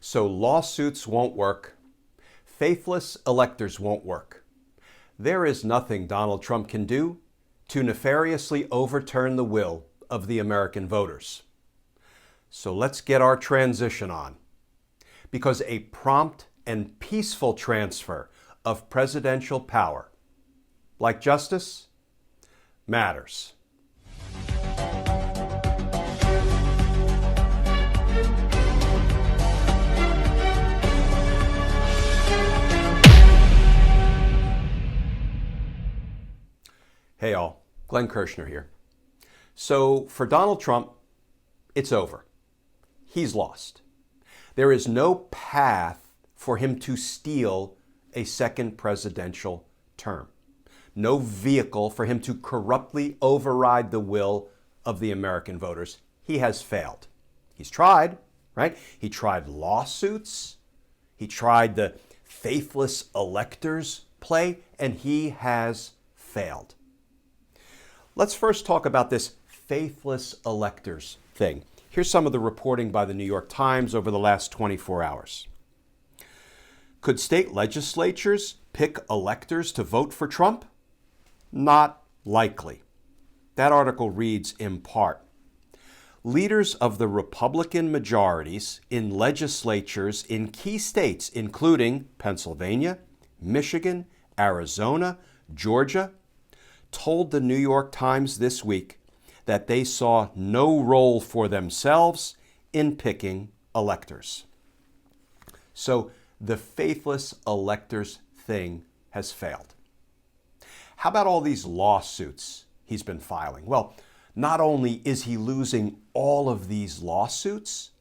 So lawsuits won't work. Faithless electors won't work. There is nothing Donald Trump can do to nefariously overturn the will of the American voters. So let's get our transition on. Because a prompt and peaceful transfer of presidential power, like justice, matters. Hey all, Glenn Kirshner here. So for Donald Trump, it's over. He's lost. There is no path for him to steal a second presidential term. No vehicle for him to corruptly override the will of the American voters. He has failed. He's tried, right? He tried lawsuits. He tried the faithless electors play, and he has failed. Let's first talk about this faithless electors thing. Here's some of the reporting by the New York Times over the last 24 hours. Could state legislatures pick electors to vote for Trump? Not likely. That article reads in part, leaders of the Republican majorities in legislatures in key states, including Pennsylvania, Michigan, Arizona, Georgia, told the New York Times this week that they saw no role for themselves in picking electors. So the faithless electors thing has failed. How about all these lawsuits he's been filing? Well, not only is he losing all of these lawsuits,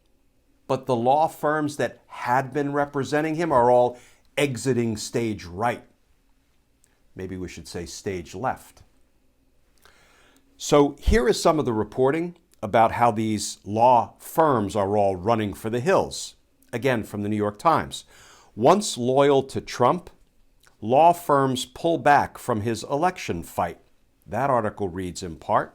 but the law firms that had been representing him are all exiting stage right. Maybe we should say stage left. So here is some of the reporting about how these law firms are all running for the hills. Again, from the New York Times. Once loyal to Trump, law firms pull back from his election fight. That article reads in part,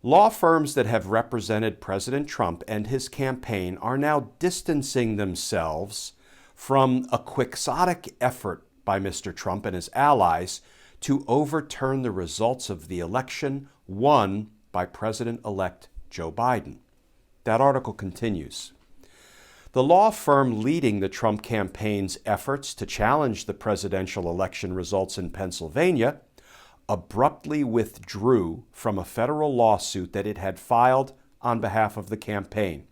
law firms that have represented President Trump and his campaign are now distancing themselves from a quixotic effort by Mr. Trump and his allies to overturn the results of the election won by President-elect Joe Biden. That article continues. The law firm leading the Trump campaign's efforts to challenge the presidential election results in Pennsylvania abruptly withdrew from a federal lawsuit that it had filed on behalf of the campaign.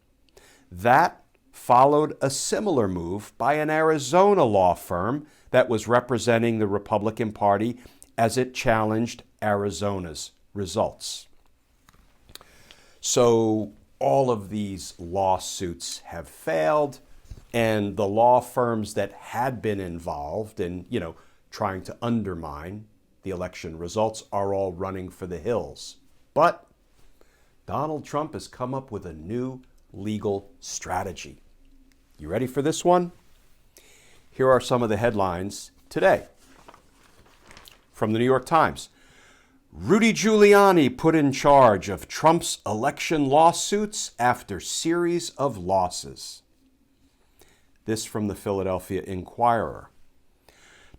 That followed a similar move by an Arizona law firm that was representing the Republican Party as it challenged Arizona's results. So all of these lawsuits have failed, and the law firms that had been involved in, trying to undermine the election results are all running for the hills. But Donald Trump has come up with a new legal strategy. You ready for this one? Here are some of the headlines today from the New York Times. Rudy Giuliani put in charge of Trump's election lawsuits after series of losses. This from the Philadelphia Inquirer.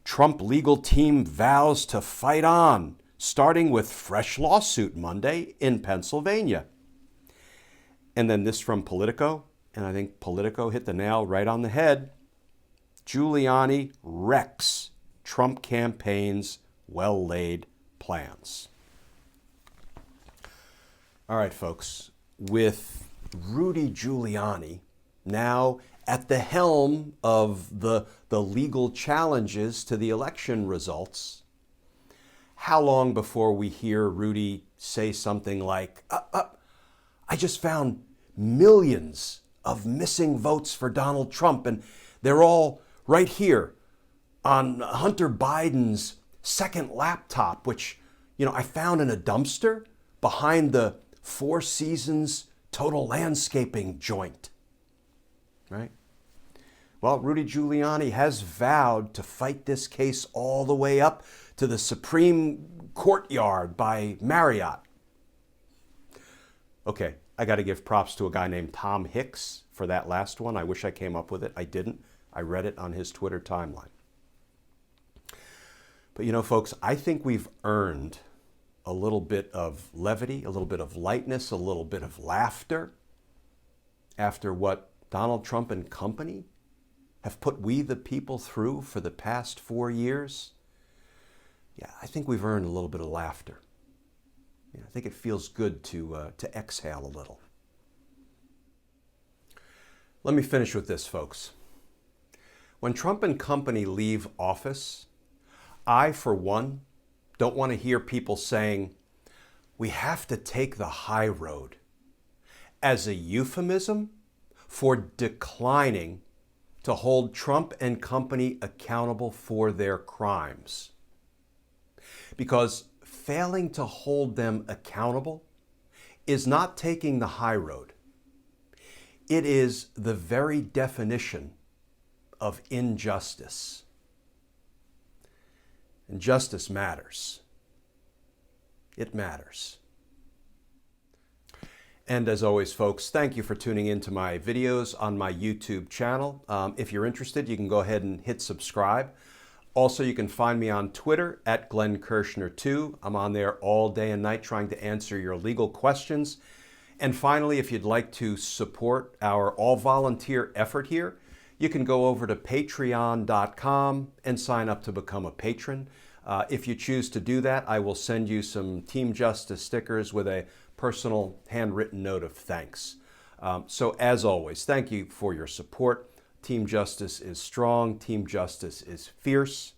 Trump legal team vows to fight on, starting with fresh lawsuit Monday in Pennsylvania. And then this from Politico, and I think Politico hit the nail right on the head. Giuliani wrecks Trump campaign's well-laid plans. All right, folks, with Rudy Giuliani now at the helm of the legal challenges to the election results, how long before we hear Rudy say something like, I just found millions of missing votes for Donald Trump, and they're all right here on Hunter Biden's second laptop, which, I found in a dumpster behind the Four Seasons Total Landscaping joint, right? Well, Rudy Giuliani has vowed to fight this case all the way up to the Supreme Courtyard by Marriott. Okay, I got to give props to a guy named Tom Hicks for that last one. I wish I came up with it. I didn't. I read it on his Twitter timeline. But you know, folks, I think we've earned a little bit of levity, a little bit of lightness, a little bit of laughter after what Donald Trump and company have put we the people through for the past 4 years. Yeah, I think we've earned a little bit of laughter. Yeah, I think it feels good to exhale a little. Let me finish with this, folks. When Trump and company leave office, I, for one, don't want to hear people saying, we have to take the high road, as a euphemism for declining to hold Trump and company accountable for their crimes. Because failing to hold them accountable is not taking the high road. It is the very definition of injustice. And justice matters. It matters. And as always, folks, thank you for tuning into my videos on my YouTube channel. If you're interested, you can go ahead and hit subscribe. Also, you can find me on Twitter at Glenn Kirshner2. I'm on there all day and night trying to answer your legal questions. And finally, if you'd like to support our all-volunteer effort here, you can go over to patreon.com and sign up to become a patron. If you choose to do that, I will send you some Team Justice stickers with a personal handwritten note of thanks. So as always, thank you for your support. Team Justice is strong. Team Justice is fierce.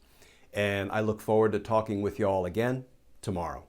And I look forward to talking with you all again tomorrow.